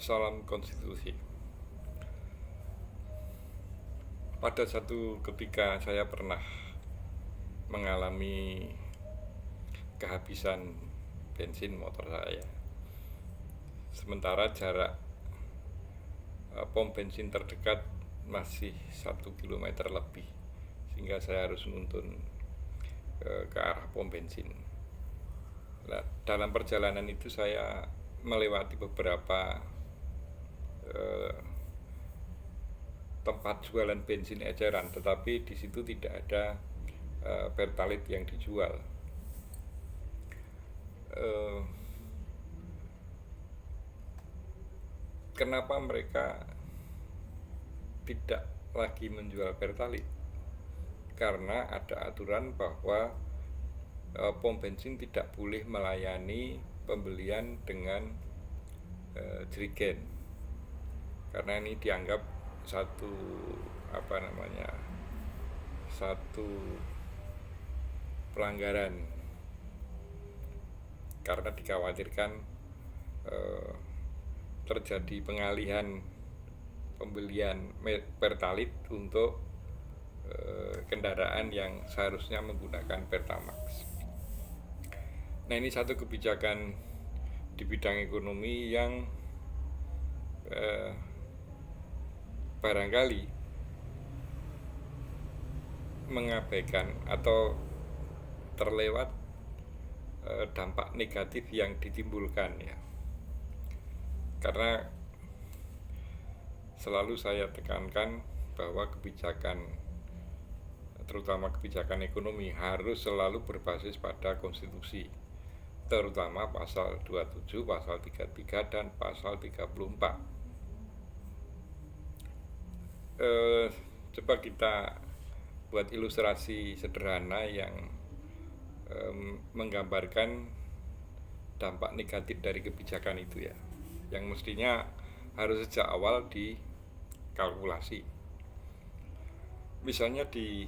Salam konstitusi. Pada satu ketika saya pernah mengalami kehabisan bensin motor saya. Sementara jarak pom bensin terdekat masih 1 kilometer lebih, sehingga saya harus menuntun ke arah pom bensin. Nah, dalam perjalanan itu saya melewati beberapa tempat jualan bensin eceran, tetapi di situ tidak ada pertalite yang dijual. Kenapa mereka tidak lagi menjual pertalite? Karena ada aturan bahwa pom bensin tidak boleh melayani pembelian dengan jerigen, karena ini dianggap satu pelanggaran, karena dikhawatirkan terjadi pengalihan pembelian pertalite untuk kendaraan yang seharusnya menggunakan Pertamax. Nah, ini satu kebijakan di bidang ekonomi yang barangkali mengabaikan atau terlewat dampak negatif yang ditimbulkan, ya. Karena selalu saya tekankan bahwa kebijakan, terutama kebijakan ekonomi, harus selalu berbasis pada konstitusi, terutama pasal 27, pasal 33, dan pasal 34. Coba kita buat ilustrasi sederhana yang menggambarkan dampak negatif dari kebijakan itu, ya, yang mestinya harus sejak awal dikalkulasi. Misalnya di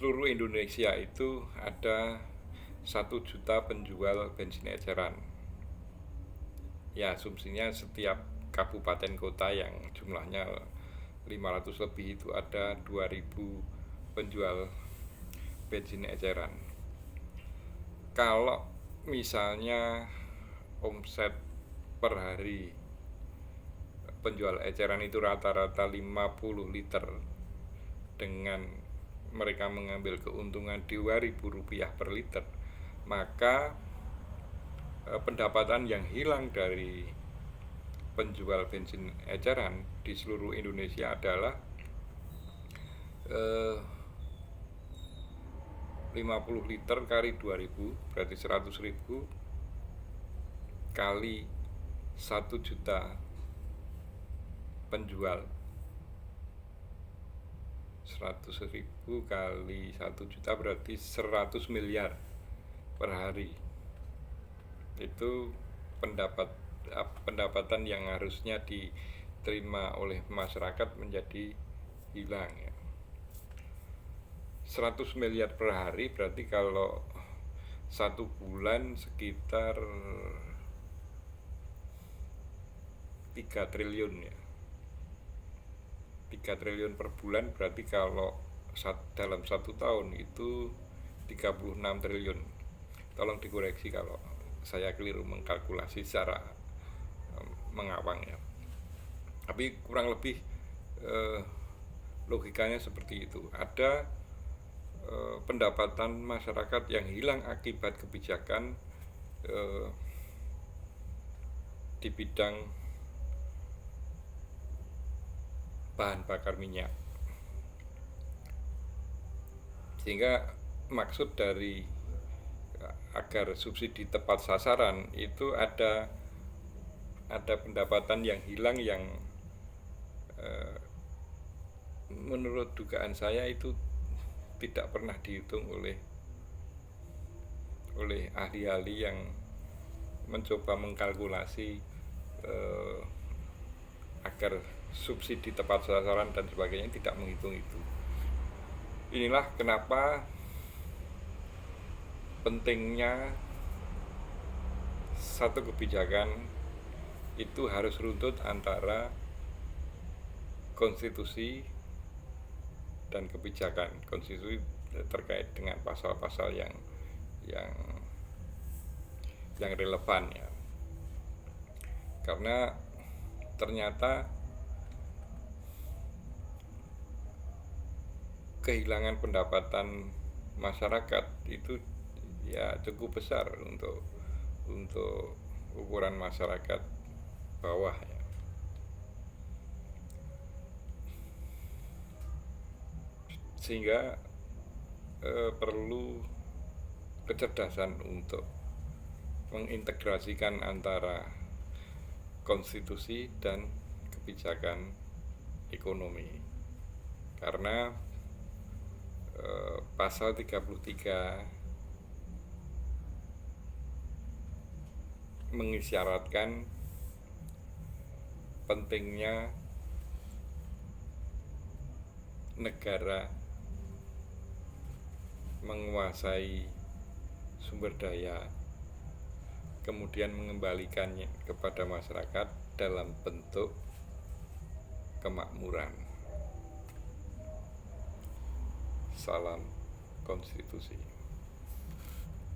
seluruh Indonesia itu ada 1 juta penjual bensin eceran. Ya, asumsinya setiap kabupaten kota yang jumlahnya 500 lebih itu ada 2000 penjual bensin eceran. Kalau misalnya omset per hari penjual eceran itu rata-rata 50 liter, dengan mereka mengambil keuntungan Rp2.000 per liter, maka pendapatan yang hilang dari penjual bensin eceran di seluruh Indonesia adalah 50 liter kali 2.000 berarti 100.000 kali 1 juta penjual, 100.000 kali 1 juta berarti 100 miliar per hari. Itu pendapatan yang harusnya diterima oleh masyarakat menjadi hilang, ya. 100 miliar per hari berarti kalau 1 bulan sekitar 3 triliun, ya. 3 triliun per bulan berarti kalau dalam 1 tahun itu 36 triliun. Tolong dikoreksi kalau saya keliru mengkalkulasi secara mengawang, ya. Tapi kurang lebih logikanya seperti itu. Ada pendapatan masyarakat yang hilang akibat kebijakan di bidang bahan bakar minyak. Sehingga maksud dari agar subsidi tepat sasaran itu ada pendapatan yang hilang yang menurut dugaan saya itu tidak pernah dihitung oleh ahli-ahli yang mencoba mengkalkulasi agar subsidi tepat sasaran dan sebagainya, tidak menghitung itu. Inilah kenapa pentingnya satu kebijakan itu harus runtut antara konstitusi dan kebijakan. Konstitusi terkait dengan pasal-pasal yang relevan ya. Karena ternyata kehilangan pendapatan masyarakat itu ya cukup besar untuk ukuran masyarakat bawah ya. Sehingga perlu kecerdasan untuk mengintegrasikan antara konstitusi dan kebijakan ekonomi. Karena pasal 33 mengisyaratkan pentingnya negara menguasai sumber daya, kemudian mengembalikannya kepada masyarakat dalam bentuk kemakmuran. Salam konstitusi.